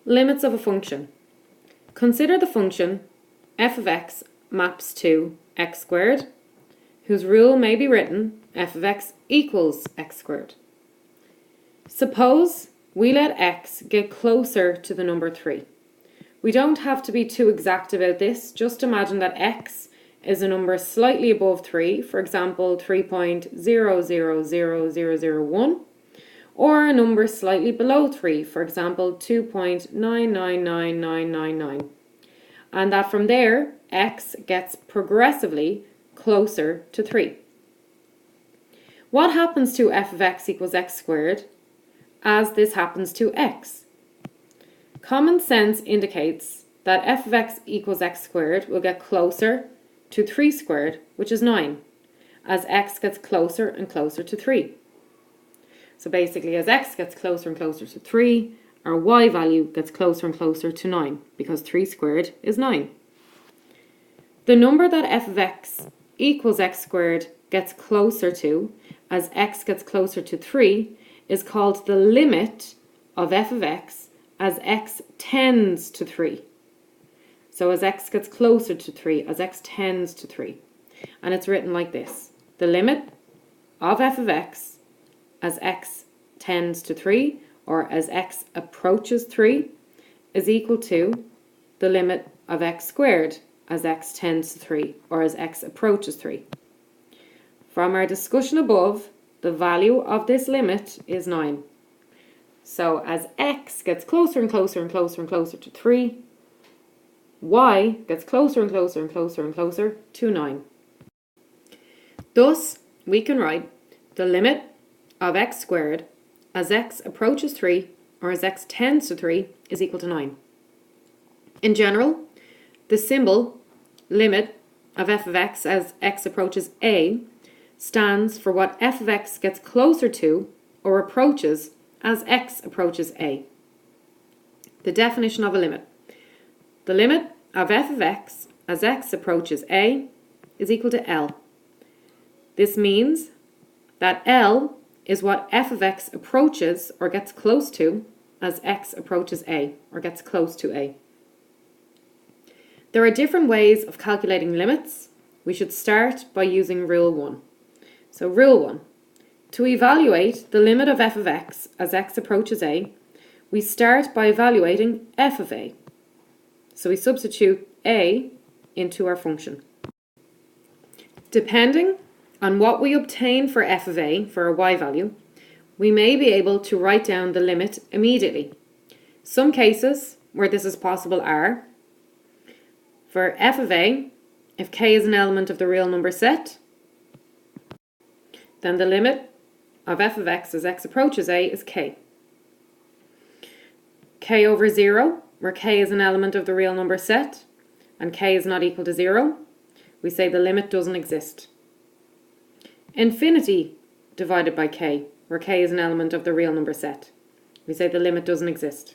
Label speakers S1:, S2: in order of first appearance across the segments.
S1: Limits of a function. Consider the function f of x maps to x squared, whose rule may be written f of x equals x squared. Suppose we let x get closer to the number 3. We don't have to be too exact about this, just imagine that x is a number slightly above 3, for example 3.000001, or a number slightly below 3, for example 2.9999999, and that from there x gets progressively closer to 3. What happens to f of x equals x squared as this happens to x? Common sense indicates that f of x equals x squared will get closer to 3 squared, which is 9, as x gets closer and closer to 3. So basically, as x gets closer and closer to 3, our y value gets closer and closer to 9, because 3 squared is 9. The number that f of x equals x squared gets closer to, as x gets closer to 3, is called the limit of f of x as x tends to 3. So as x gets closer to 3, as x tends to 3. And it's written like this. The limit of f of x as x tends to 3, or as x approaches 3, is equal to the limit of x squared as x tends to 3, or as x approaches 3. From our discussion above, the value of this limit is 9. So as x gets closer and closer and closer and closer to 3, y gets closer and closer and closer and closer to 9. Thus, we can write the limit of x squared as x approaches 3, or as x tends to 3, is equal to 9. In general, the symbol limit of f of x as x approaches a stands for what f of x gets closer to or approaches as x approaches a. The definition of a limit. The limit of f of x as x approaches a is equal to L. This means that L is what f of x approaches or gets close to as x approaches a, or gets close to a. There are different ways of calculating limits. We should start by using Rule 1. So Rule 1. To evaluate the limit of f of x as x approaches a, we start by evaluating f of a. So we substitute a into our function. Depending on what we obtain for f of a, for our y value, we may be able to write down the limit immediately. Some cases where this is possible are, for f of a, if k is an element of the real number set, then the limit of f of x as x approaches a is k. K over 0, where k is an element of the real number set, and k is not equal to 0, we say the limit doesn't exist. Infinity divided by k, where k is an element of the real number set, we say the limit doesn't exist.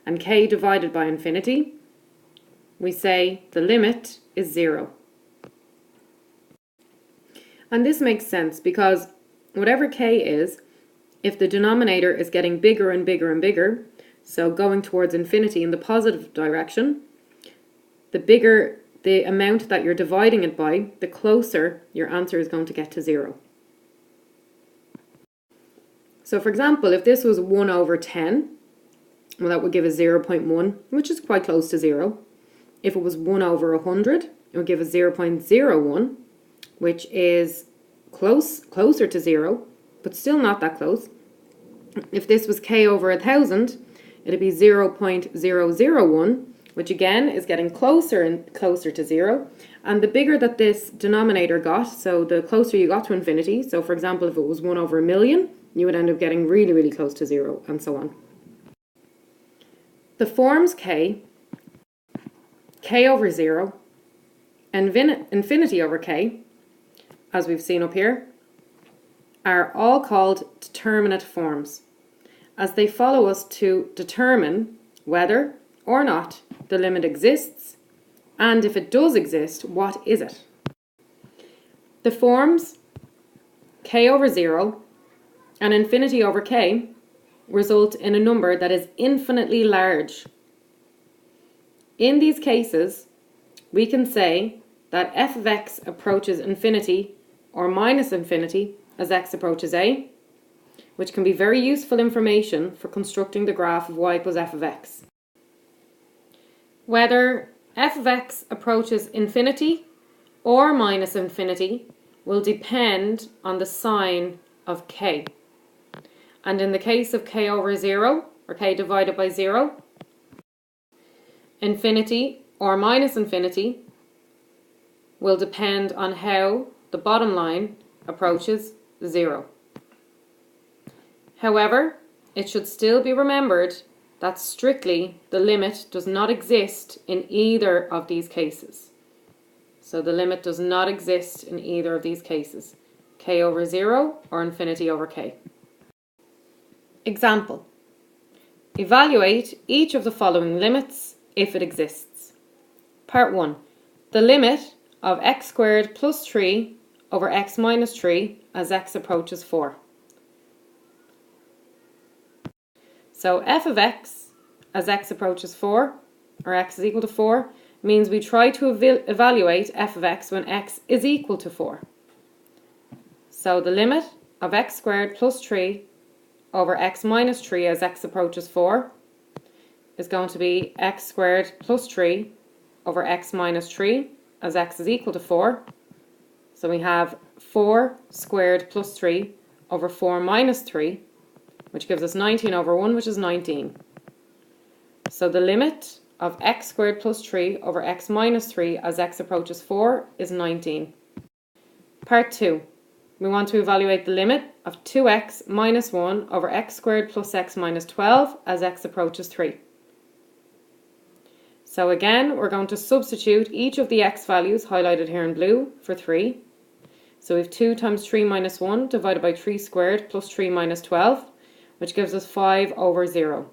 S1: And k divided by infinity, we say the limit is 0. And this makes sense because whatever k is, if the denominator is getting bigger and bigger and bigger, so going towards infinity in the positive direction, the bigger the amount that you're dividing it by, the closer your answer is going to get to 0. So for example, if this was 1 over 10, well, that would give us 0.1, which is quite close to 0. If it was 1 over 100, it would give us 0.01, which is closer to 0, but still not that close. If this was k over 1,000, it'd be 0.001, which again is getting closer and closer to 0. And the bigger that this denominator got, so the closer you got to infinity, so for example, if it was 1 over a million, you would end up getting really, really close to 0, and so on. The forms k over 0, and infinity over k, as we've seen up here, are all called determinate forms, as they follow us to determine whether or not the limit exists, and if it does exist, what is it? The forms k over 0 and infinity over k result in a number that is infinitely large In these cases, we can say that f of x approaches infinity or minus infinity as x approaches a, which can be very useful information for constructing the graph of y equals f of x. Whether f of x approaches infinity or minus infinity will depend on the sign of k. And in the case of k over 0, or k divided by 0, infinity or minus infinity will depend on how the bottom line approaches 0. However, it should still be remembered that strictly the limit does not exist in either of these cases. So the limit does not exist in either of these cases, k over 0 or infinity over k. Example. Evaluate each of the following limits if it exists. Part 1. The limit of x squared plus 3 over x minus 3 as x approaches 4. So f of x as x approaches 4, or x is equal to 4, means we try to evaluate f of x when x is equal to 4. So the limit of x squared plus 3 over x minus 3 as x approaches 4 is going to be x squared plus 3 over x minus 3 as x is equal to 4. So we have 4 squared plus 3 over 4 minus 3, which gives us 19 over 1, which is 19. So the limit of x squared plus 3 over x minus 3 as x approaches 4 is 19. Part 2. We want to evaluate the limit of 2x minus 1 over x squared plus x minus 12 as x approaches 3. So again, we're going to substitute each of the x values highlighted here in blue for 3. So we have 2 times 3 minus 1 divided by 3 squared plus 3 minus 12, which gives us 5 over 0.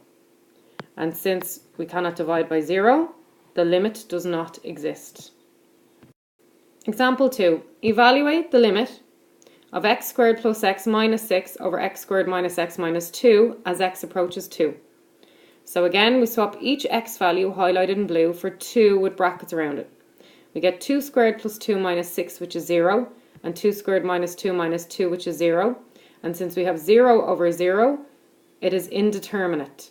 S1: And since we cannot divide by 0, the limit does not exist. Example 2. Evaluate the limit of x squared plus x minus 6 over x squared minus x minus 2 as x approaches 2. So again, we swap each x value highlighted in blue for 2 with brackets around it. We get 2 squared plus 2 minus 6, which is 0, and 2 squared minus 2, which is 0. And since we have 0 over 0, it is indeterminate.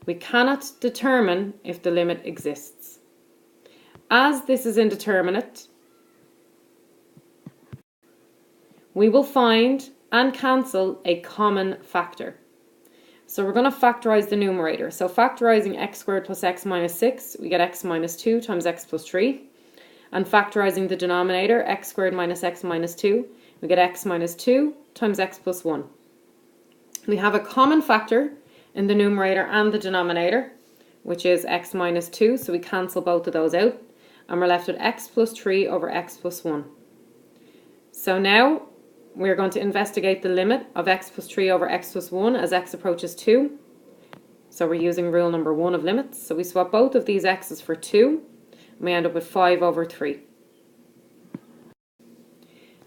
S1: We cannot determine if the limit exists. As this is indeterminate, we will find and cancel a common factor. So we're going to factorize the numerator. So factorizing x squared plus x minus 6, we get x minus 2 times x plus 3. And factorizing the denominator, x squared minus x minus 2, we get x minus 2 times x plus 1. We have a common factor in the numerator and the denominator, which is x minus 2, so we cancel both of those out, and we're left with x plus 3 over x plus 1. So now we're going to investigate the limit of x plus 3 over x plus 1 as x approaches 2. So we're using rule number 1 of limits. So we swap both of these x's for 2, and we end up with 5 over 3.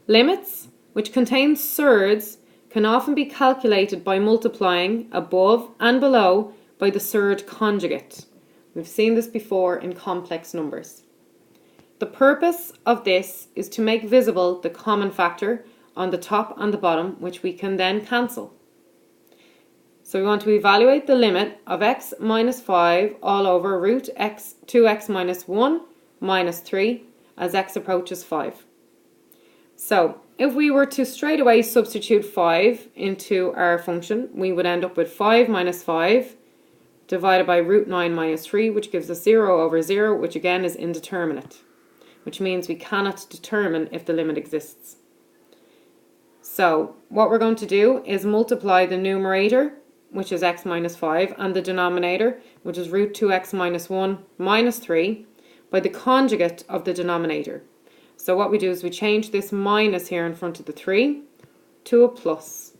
S1: Limits which contain surds can often be calculated by multiplying above and below by the surd conjugate. We've seen this before in complex numbers. The purpose of this is to make visible the common factor on the top and the bottom, which we can then cancel. So we want to evaluate the limit of x minus 5 all over root x 2x minus 1 minus 3 as x approaches 5. So if we were to straight away substitute 5 into our function, we would end up with 5 minus 5 divided by root 9 minus 3, which gives us 0 over 0, which again is indeterminate, which means we cannot determine if the limit exists. So what we're going to do is multiply the numerator, which is x minus 5, and the denominator, which is root 2x minus 1 minus 3, by the conjugate of the denominator. So what we do is we change this minus here in front of the 3 to a plus.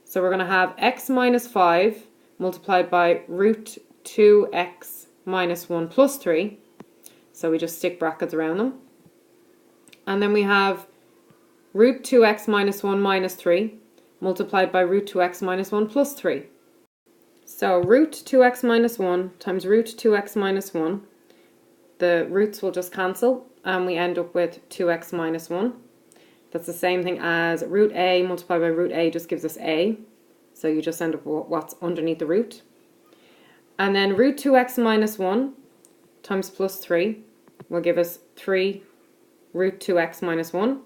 S1: So we're going to have x minus 5 multiplied by root 2x minus 1 plus 3. So we just stick brackets around them. And then we have root 2x minus 1 minus 3 multiplied by root 2x minus 1 plus 3. So root 2x minus 1 times root 2x minus 1. The roots will just cancel and we end up with 2x minus 1. That's the same thing as root a multiplied by root a just gives us a. So you just end up with what's underneath the root. And then root 2x minus 1 times plus 3 will give us 3 root 2x minus 1.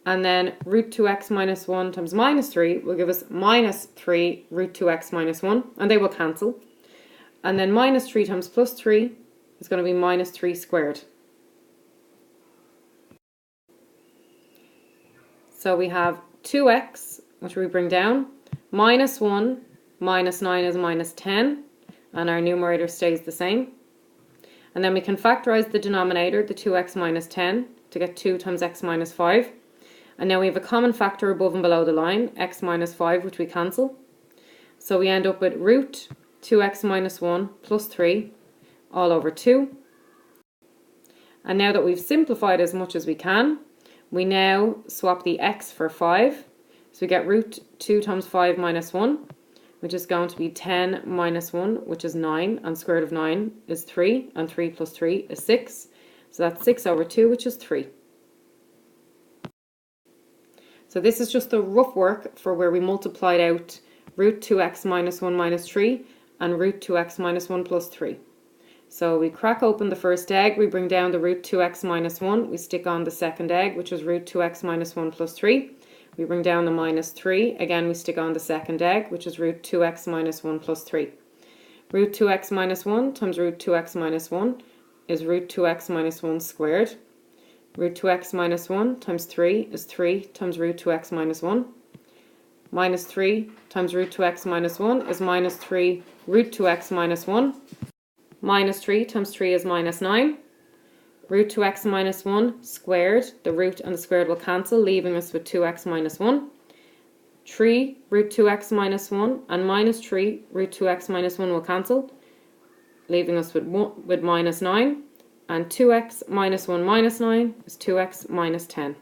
S1: And then root 2x minus 1 times minus 3 will give us minus 3 root 2x minus 1. And they will cancel. And then minus 3 times plus 3 is going to be minus 3 squared. So we have 2x, which we bring down, minus 1, minus 9 is minus 10, and our numerator stays the same. And then we can factorize the denominator, the 2x minus 10, to get 2 times x minus 5. And now we have a common factor above and below the line, x minus 5, which we cancel. So we end up with root 2x minus 1 plus 3 all over 2. And now that we've simplified as much as we can, we now swap the x for 5. So we get root 2 times 5 minus 1, which is going to be 10 minus 1, which is 9, and square root of 9 is 3, and 3 plus 3 is 6. So that's 6 over 2, which is 3. So this is just the rough work for where we multiplied out root 2x minus 1 minus 3 and root 2x minus 1 plus 3. So we crack open the first egg, we bring down the root 2x minus 1, we stick on the second egg, which is root 2x minus 1 plus 3. We bring down the minus 3, again we stick on the second egg, which is root 2x minus 1 plus 3. Root 2x minus 1 times root 2x minus 1 is root 2x minus 1 squared. Root 2x minus 1 times 3 is 3 times root 2x minus 1. Minus 3 times root 2x minus 1 is minus 3 root 2x minus 1. Minus 3 times 3 is minus 9. Root 2x minus 1 squared, the root and the squared will cancel, leaving us with 2x minus 1. 3 root 2x minus 1 and minus 3 root 2x minus 1 will cancel, leaving us with minus 9. And 2x minus 1 minus 9 is 2x minus 10.